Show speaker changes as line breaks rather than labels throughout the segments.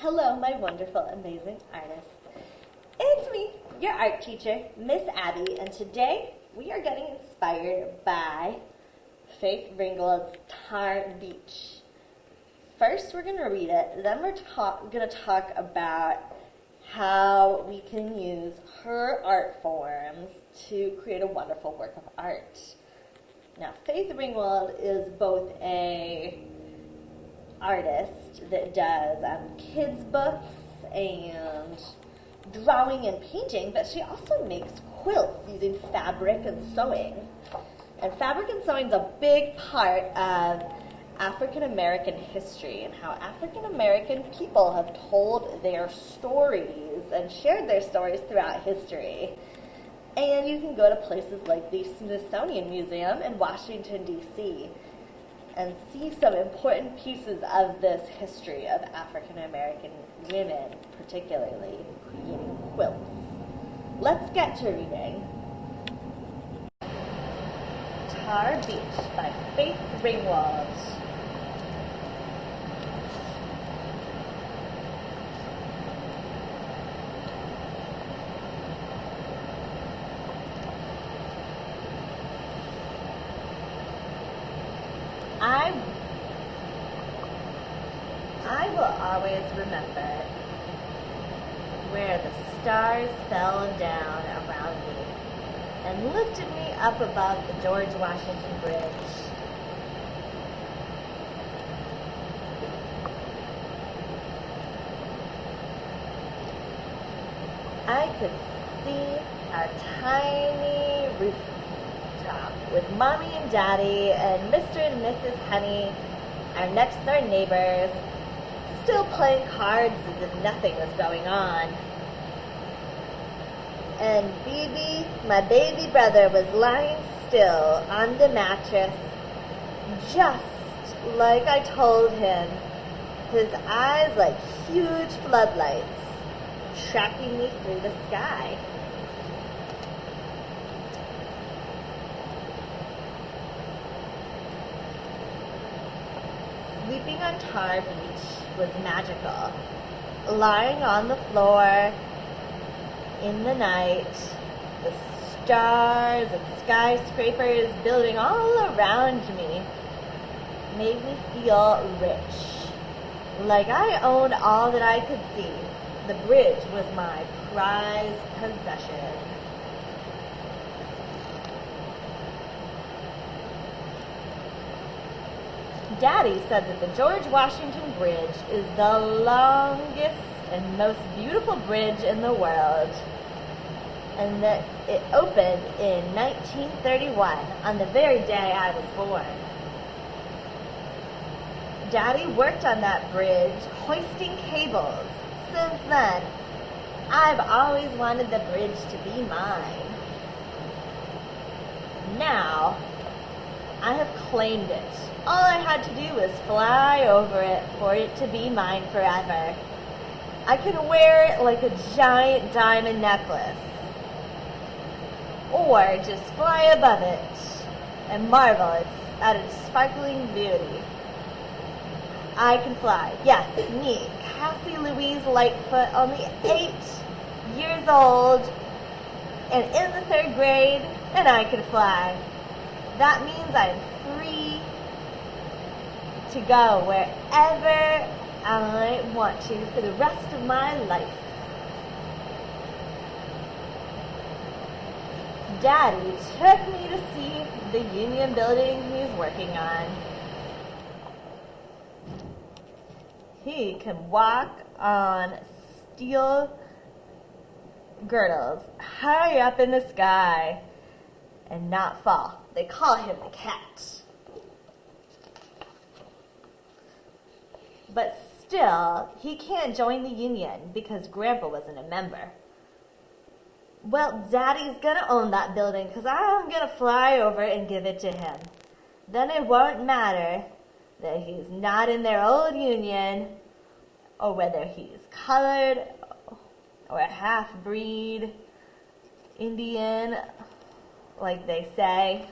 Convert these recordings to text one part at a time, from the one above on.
Hello, my wonderful, amazing artists. It's me, your art teacher, Miss Abby, and today we are getting inspired by Faith Ringgold's Tar Beach. First, we're going to read it, then we're going to talk about how we can use her art forms to create a wonderful work of art. Now, Faith Ringgold is both a artist that does kids books and drawing and painting, but she also makes quilts using fabric and sewing. And fabric and sewing is a big part of African American history and how African American people have told their stories and shared their stories throughout history. And you can go to places like the Smithsonian Museum in Washington, D.C., and see some important pieces of this history of African American women, particularly creating quilts. Let's get to reading. Tar Beach by Faith Ringgold. I will always remember where the stars fell down around me and lifted me up above the George Washington Bridge. I could see our tiny rooftop with Mommy and Daddy and Mr. and Mrs. Honey, our next door neighbors, still playing cards as if nothing was going on. And BB, my baby brother, was lying still on the mattress, just like I told him, his eyes like huge floodlights, tracking me through the sky. Sleeping on Tar Beach was magical. Lying on the floor in the night, the stars and skyscrapers building all around me made me feel rich. Like I owned all that I could see. The bridge was my prized possession. Daddy said that the George Washington Bridge is the longest and most beautiful bridge in the world, and that it opened in 1931, on the very day I was born. Daddy worked on that bridge, hoisting cables. Since then, I've always wanted the bridge to be mine. Now, I have claimed it. All I had to do was fly over it for it to be mine forever. I can wear it like a giant diamond necklace, or just fly above it and marvel at its sparkling beauty. I can fly. Yes, me, Cassie Louise Lightfoot, only 8 years old and in the 3rd grade, and I can fly. That means I am free to go wherever I want to for the rest of my life. Daddy took me to see the Union building he's working on. He can walk on steel girdles high up in the sky and not fall. They call him the cat. But still, he can't join the Union because Grandpa wasn't a member. Well, Daddy's gonna own that building because I'm gonna fly over and give it to him. Then it won't matter that he's not in their old Union, or whether he's colored or a half-breed Indian, like they say.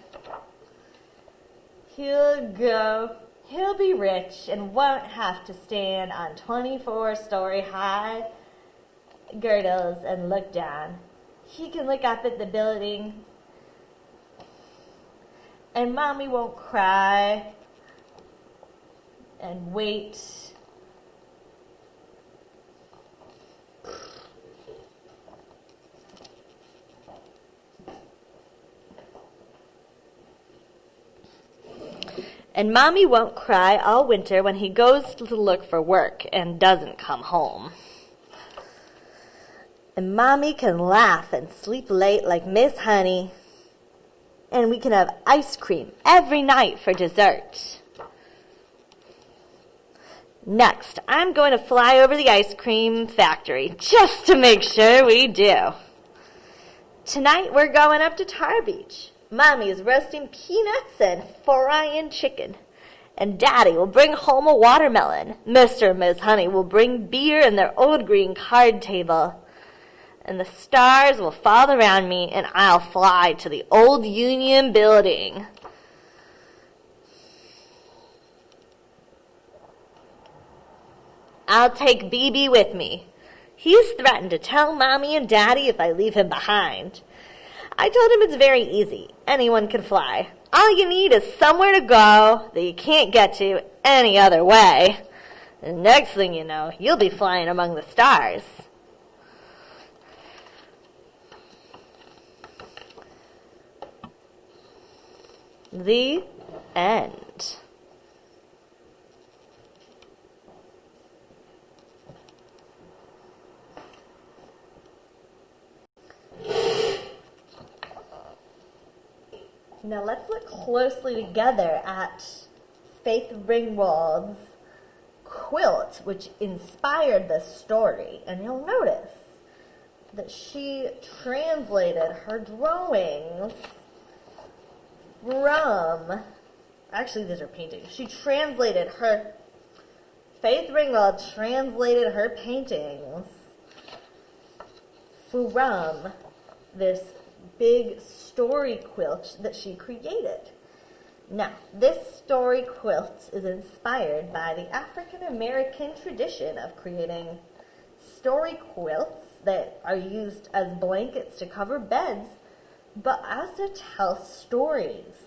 He'll go He'll be rich and won't have to stand on 24-story high girdles and look down. He can look up at the building, and Mommy won't cry and wait. And Mommy won't cry all winter when he goes to look for work and doesn't come home. And Mommy can laugh and sleep late like Miss Honey. And we can have ice cream every night for dessert. Next, I'm going to fly over the ice cream factory just to make sure we do. Tonight we're going up to Tar Beach. Mommy is roasting peanuts and frying chicken. And Daddy will bring home a watermelon. Mr. and Miss Honey will bring beer and their old green card table. And the stars will fall around me, and I'll fly to the old Union Building. I'll take BB with me. He's threatened to tell Mommy and Daddy if I leave him behind. I told him it's very easy. Anyone can fly. All you need is somewhere to go that you can't get to any other way. And next thing you know, you'll be flying among the stars. The end. Now let's look closely together at Faith Ringwald's quilt, which inspired this story. And you'll notice that she translated her drawings from, actually these are paintings. Faith Ringwald translated her paintings from this big story quilt that she created. Now, this story quilt is inspired by the African American tradition of creating story quilts that are used as blankets to cover beds, but also tell stories.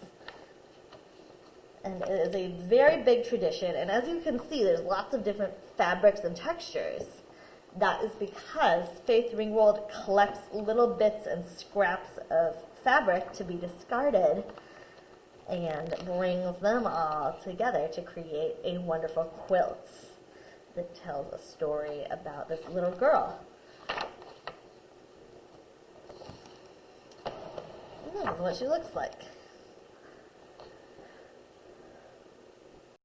And it is a very big tradition, and as you can see, there's lots of different fabrics and textures. That is because Faith Ringwald collects little bits and scraps of fabric to be discarded and brings them all together to create a wonderful quilt that tells a story about this little girl. And this is what she looks like.